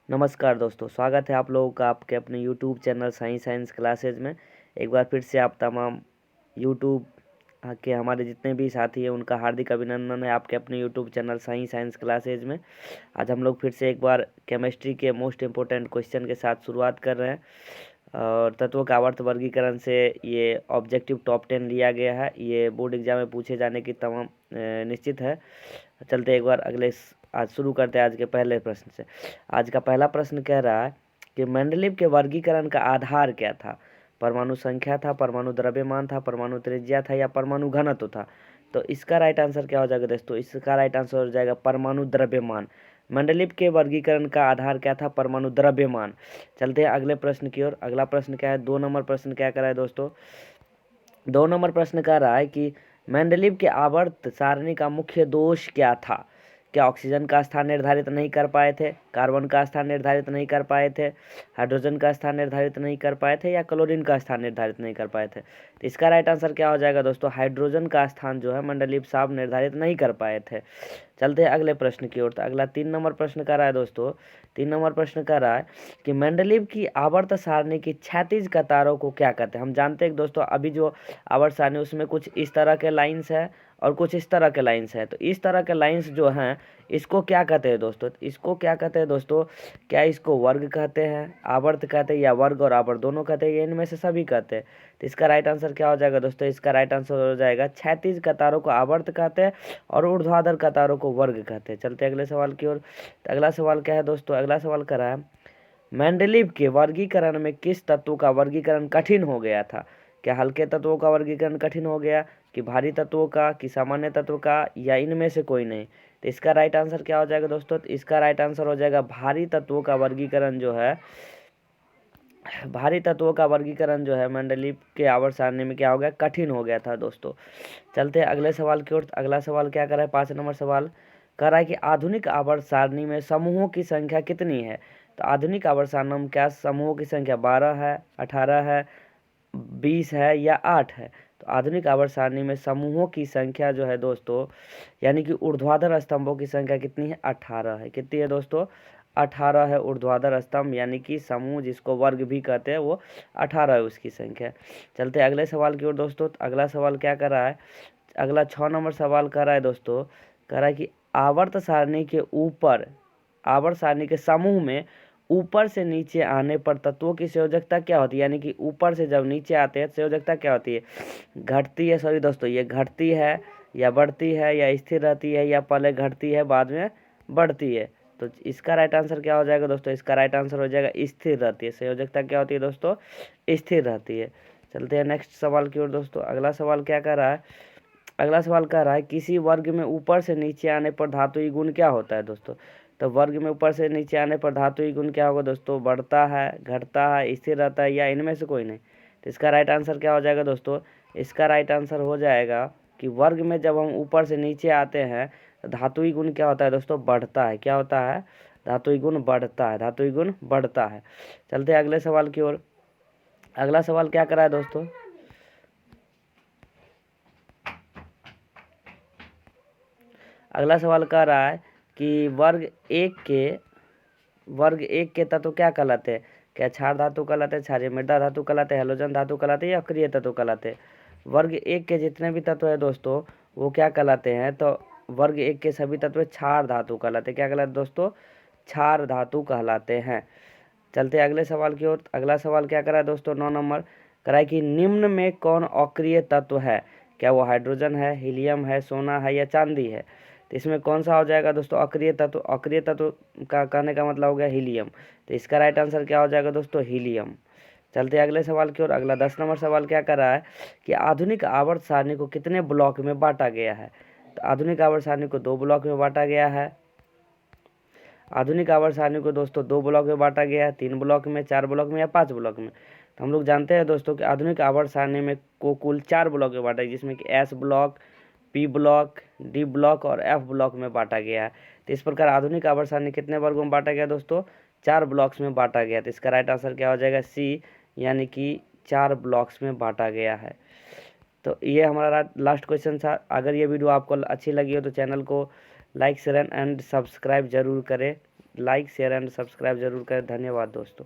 नमस्कार दोस्तों, स्वागत है आप लोगों का आपके अपने यूट्यूब चैनल साइंस क्लासेज में। एक बार फिर से आप तमाम यूट्यूब के हमारे जितने भी साथी हैं उनका हार्दिक अभिनंदन है आपके अपने यूट्यूब चैनल साइंस क्लासेज में। आज हम लोग फिर से एक बार केमिस्ट्री के मोस्ट इम्पोर्टेंट क्वेश्चन के साथ शुरुआत कर रहे हैं और तत्वों का आवर्त वर्गीकरण से ये ऑब्जेक्टिव टॉप 10 लिया गया है। ये बोर्ड एग्जाम में पूछे जाने की तमाम निश्चित है। चलते एक बार आज शुरू करते हैं आज के पहले प्रश्न से। आज का पहला प्रश्न कह रहा है कि मेंडलीव के वर्गीकरण का आधार क्या था? परमाणु संख्या था, परमाणु द्रव्यमान था, परमाणु त्रिज्या था या परमाणु घनत्व था? तो इसका राइट आंसर क्या हो जाएगा दोस्तों? इसका राइट आंसर हो जाएगा परमाणु द्रव्यमान। मेंडलीव के वर्गीकरण का आधार क्या था? परमाणु द्रव्यमान। चलते हैं अगले प्रश्न की ओर। अगला प्रश्न क्या है? 2 नंबर प्रश्न क्या कर रहा है दोस्तों? 2 नंबर प्रश्न कह रहा है कि मेंडलीव के आवर्त सारणी का मुख्य दोष क्या था? क्या ऑक्सीजन का स्थान निर्धारित नहीं कर पाए थे, कार्बन का स्थान निर्धारित नहीं कर पाए थे, हाइड्रोजन का स्थान निर्धारित नहीं कर पाए थे या क्लोरीन का स्थान निर्धारित नहीं कर पाए थे? तो इसका राइट आंसर क्या हो जाएगा दोस्तों? हाइड्रोजन का स्थान जो है मेंडलीव साहब निर्धारित नहीं कर पाए थे। चलते हैं अगले प्रश्न की ओर। तो अगला 3 नंबर प्रश्न कर रहा है दोस्तों। 3 नंबर प्रश्न कर रहा है कि मेंडलीव की आवर्त सारणी की क्षैतिज कतारों को क्या कहते हैं? हम जानते हैं दोस्तों अभी जो आवर्त सारणी उसमें कुछ इस तरह के लाइंस है और कुछ इस तरह के लाइंस है। तो इस तरह के लाइंस जो हैं इसको क्या कहते हैं दोस्तों? इसको क्या कहते हैं दोस्तों? क्या इसको वर्ग कहते हैं, आवर्त कहते हैं या वर्ग और आवर्त दोनों कहते हैं? इनमें से सभी कहते हैं। तो इसका राइट आंसर क्या हो जाएगा दोस्तों? इसका राइट आंसर हो जाएगा क्षैतिज कतारों को आवर्त कहते हैं और ऊर्ध्वाधर कतारों को वर्ग कहते हैं। चलते अगले सवाल की ओर। तो अगला सवाल क्या है दोस्तों? अगला सवाल कर रहा है मेंडलीव के वर्गीकरण में किस तत्व का वर्गीकरण कठिन हो गया था? क्या हल्के तत्वों का वर्गीकरण कठिन हो गया, कि भारी तत्वों का, कि सामान्य तत्व का, या इनमें से कोई नहीं? तो इसका राइट आंसर क्या हो जाएगा दोस्तों? तो इसका राइट आंसर हो जाएगा भारी तत्वों का वर्गीकरण जो है, भारी तत्वों का वर्गीकरण जो है मेंडलीव के आवर्त सारणी में क्या हो गया? कठिन हो गया था दोस्तों। चलते हैं अगले सवाल की ओर। अगला सवाल क्या कर रहा है? 5 नंबर सवाल कर रहा है कि आधुनिक आवर्त सारणी में समूहों की संख्या कितनी है? तो आधुनिक आवर्त सारणी में क्या समूहों की संख्या 12 है, 18 है, 20 है या 8 है? तो आधुनिक आवर्त सारणी में समूहों की संख्या जो है दोस्तों, यानी कि ऊर्ध्वाधर स्तंभों की संख्या कितनी है? 18 है। कितनी है दोस्तों? 18 है ऊर्ध्वाधर स्तंभ, यानी कि समूह जिसको वर्ग भी कहते हैं वो 18 है उसकी संख्या। चलते अगले सवाल की ओर दोस्तों। अगला सवाल क्या कर रहा है? अगला 6 नंबर सवाल कर रहा है दोस्तों। कह रहा है कि आवर्त सारणी के ऊपर, आवर्त सारणी के समूह में ऊपर से नीचे आने पर तत्वों की संयोजकता क्या होती है? यानी कि ऊपर से जब नीचे आते हैं संयोजकता क्या होती है? घटती है। सॉरी दोस्तों, ये घटती है या बढ़ती है या स्थिर रहती है या पहले घटती है बाद में बढ़ती है? तो इसका राइट आंसर क्या हो जाएगा दोस्तों? इसका राइट आंसर हो जाएगा स्थिर रहती है। संयोजकता क्या होती है दोस्तों? स्थिर रहती है। चलते हैं नेक्स्ट सवाल की ओर दोस्तों। अगला सवाल क्या कर रहा है? अगला सवाल कह रहा है किसी वर्ग में ऊपर से नीचे आने पर धातुई गुण क्या होता है दोस्तों? तो वर्ग में ऊपर से नीचे आने पर धातुई गुण क्या होगा दोस्तों? बढ़ता है, घटता है, स्थिर रहता है या इनमें से कोई नहीं? तो इसका राइट आंसर क्या हो जाएगा दोस्तों? इसका राइट आंसर हो जाएगा कि वर्ग में जब हम ऊपर से नीचे आते हैं तो धातुई गुण क्या होता है दोस्तों? बढ़ता है। क्या होता है? धातुई गुण बढ़ता है। धातुई गुण बढ़ता है। चलते हैं अगले सवाल की ओर। अगला सवाल क्या कर रहा है दोस्तों? अगला सवाल कह रहा है कि वर्ग एक के तत्व क्या कहलाते हैं? क्या क्षार धातु कहलाते हैं, क्षारीय मृदा धातु कहलाते हैं, हैलोजन धातु कहलाते हैं या अक्रिय तत्व कहलाते हैं? वर्ग एक के जितने भी तत्व है दोस्तों वो क्या कहलाते हैं? तो वर्ग एक के सभी तत्व क्षार धातु कहलाते हैं। क्या कहलाते हैं दोस्तों? क्षार धातु कहलाते हैं। चलते अगले सवाल की ओर। अगला सवाल क्या करा है दोस्तों? 9 नंबर करा है कि निम्न में कौन अक्रिय तत्व है? क्या वो हाइड्रोजन है, हीलियम है, सोना है या चांदी है? तो इसमें कौन सा हो जाएगा दोस्तों अक्रिय तत्व? अक्रिय तत्व का कहने का मतलब हो गया हीलियम। तो इसका राइट आंसर क्या हो जाएगा दोस्तों? हीलियम। चलते अगले सवाल की ओर। अगला 10 नंबर सवाल क्या कर रहा है कि आधुनिक आवर्त सारणी को कितने ब्लॉक में बांटा गया है? तो आधुनिक आवर्त सारणी को 2 ब्लॉक में बांटा गया है। आधुनिक आवर्त सारणी को दोस्तों 2 ब्लॉक में बांटा गया है, 3 ब्लॉक में, 4 ब्लॉक में या 5 ब्लॉक में? तो हम लोग जानते हैं दोस्तों कि आधुनिक आवर्त सारणी में को कुल 4 ब्लॉक में बांटा गया, जिसमें कि S block, P block, D block और एफ ब्लॉक में बांटा गया है। तो इस प्रकार आधुनिक आवर्त सारणी कितने वर्गों में बांटा गया दोस्तों? 4 ब्लॉक्स में बांटा गया। तो इसका राइट आंसर क्या हो जाएगा? सी, यानी कि 4 ब्लॉक्स में बांटा गया है। तो ये हमारा लास्ट क्वेश्चन था। अगर ये वीडियो आपको अच्छी लगी हो तो चैनल को लाइक शेयर एंड सब्सक्राइब जरूर करें। लाइक शेयर एंड सब्सक्राइब जरूर करें। धन्यवाद दोस्तों।